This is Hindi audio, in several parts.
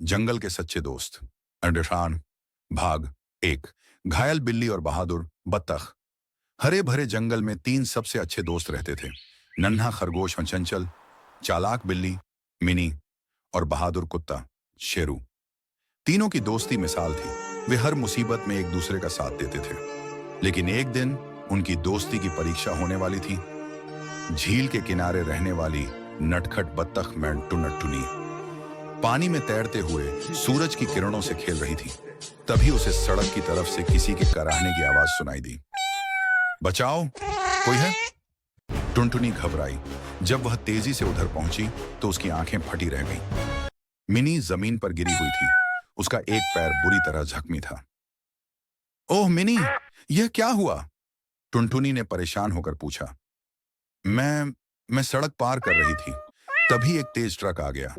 जंगल के सच्चे दोस्त। अंडरशान। भाग एक। घायल बिल्ली और बहादुर बत्तख। हरे भरे जंगल में तीन सबसे अच्छे दोस्त रहते थे। नन्हा खरगोश और चंचल, चालाक बिल्ली मिनी, और बहादुर कुत्ता शेरू। तीनों की दोस्ती मिसाल थी। वे हर मुसीबत में एक दूसरे का साथ देते थे। लेकिन एक दिन उनकी दोस्ती की परीक्षा होने वाली थी। झील के किनारे रहने वाली नटखट बत्तख मेंटू नट्टुनी पानी में तैरते हुए सूरज की किरणों से खेल रही थी। तभी उसे सड़क की तरफ से किसी के कराहने की आवाज सुनाई दी। बचाओ, कोई है? टुनटुनी घबराई। जब वह तेजी से उधर पहुंची तो उसकी आंखें फटी रह गईं। मिनी जमीन पर गिरी हुई थी। उसका एक पैर बुरी तरह जख्मी था। ओह मिनी, यह क्या हुआ? टुनटुनी ने परेशान होकर पूछा। मैं सड़क पार कर रही थी, तभी एक तेज ट्रक आ गया।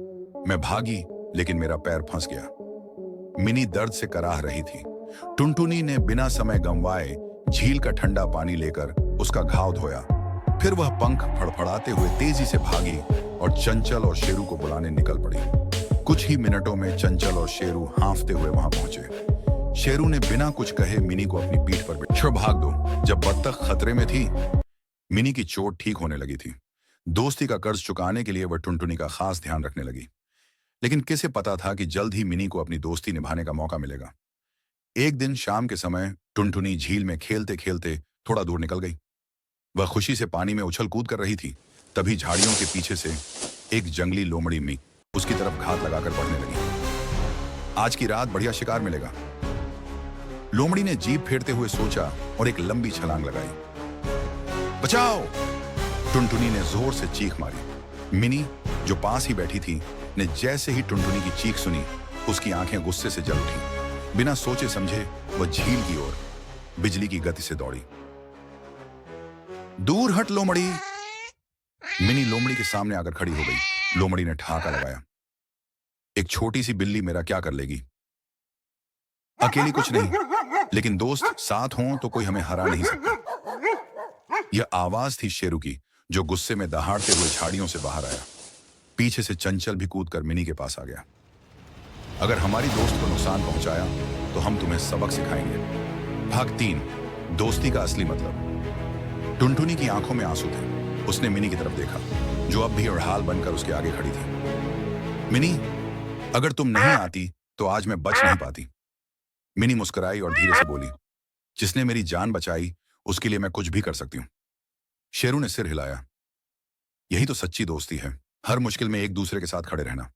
मैं भागी, लेकिन मेरा पैर फंस गया। मिनी दर्द से कराह रही थी। टुनटुनी ने बिना समय गंवाए झील का ठंडा पानी लेकर उसका घाव धोया। फिर वह पंख फड़फड़ाते हुए तेजी से भागी और चंचल और शेरू को बुलाने निकल पड़ी। कुछ ही मिनटों में चंचल और शेरू हांफते हुए वहां पहुंचे। शेरू ने बिना कुछ कहे मिनी को अपनी पीठ पर बिठा भाग दो। जब बत्तख खतरे में थी, मिनी की चोट ठीक होने लगी थी। दोस्ती का कर्ज चुकाने के लिए वह टुनटुनी का खास ध्यान रखने लगी। लेकिन किसे पता था कि जल्द ही मिनी को अपनी दोस्ती निभाने का मौका मिलेगा। एक दिन शाम के समय टुनटुनी झील में खेलते खेलते थोड़ा दूर निकल गई। वह खुशी से पानी में उछल कूद कर रही थी। तभी झाड़ियों के पीछे से एक जंगली लोमड़ी मी उसकी तरफ घात लगाकर बढ़ने लगी। आज की रात बढ़िया शिकार मिलेगा। लोमड़ी ने जीभ फेरते हुए सोचा और एक लंबी छलांग लगाई। बचाओ! टुनटुनी ने जोर से चीख मारी। मिनी, जो पास ही बैठी थी, ने जैसे ही टुनटुनी की चीख सुनी, उसकी आंखें गुस्से से जल उठी। बिना सोचे समझे वह झील की ओर बिजली की गति से दौड़ी। दूर हट लोमड़ी! मिनी लोमड़ी के सामने आकर खड़ी हो गई। लोमड़ी ने ठहाका लगाया। एक छोटी सी बिल्ली मेरा क्या कर लेगी? अकेली कुछ नहीं, लेकिन दोस्त साथ हों तो कोई हमें हरा नहीं सकता। यह आवाज थी शेरू की, जो गुस्से में दहाड़ते हुए झाड़ियों से बाहर आया। पीछे से चंचल भी कूदकर मिनी के पास आ गया। अगर हमारी दोस्त को नुकसान पहुंचाया तो हम तुम्हें सबक सिखाएंगे। भाग 3। दोस्ती का असली मतलब। टुनटुनी की आंखों में आंसू थे। उसने मिनी की तरफ देखा, जो अब भी अड़हाल बनकर उसके आगे खड़ी थी। मिनी, अगर तुम नहीं आती तो आज मैं बच नहीं पाती। मिनी मुस्कुराई और धीरे से बोली, जिसने मेरी जान बचाई उसके लिए मैं कुछ भी कर सकती हूँ। शेरू ने सिर हिलाया। यही तो सच्ची दोस्ती है, हर मुश्किल में एक दूसरे के साथ खड़े रहना।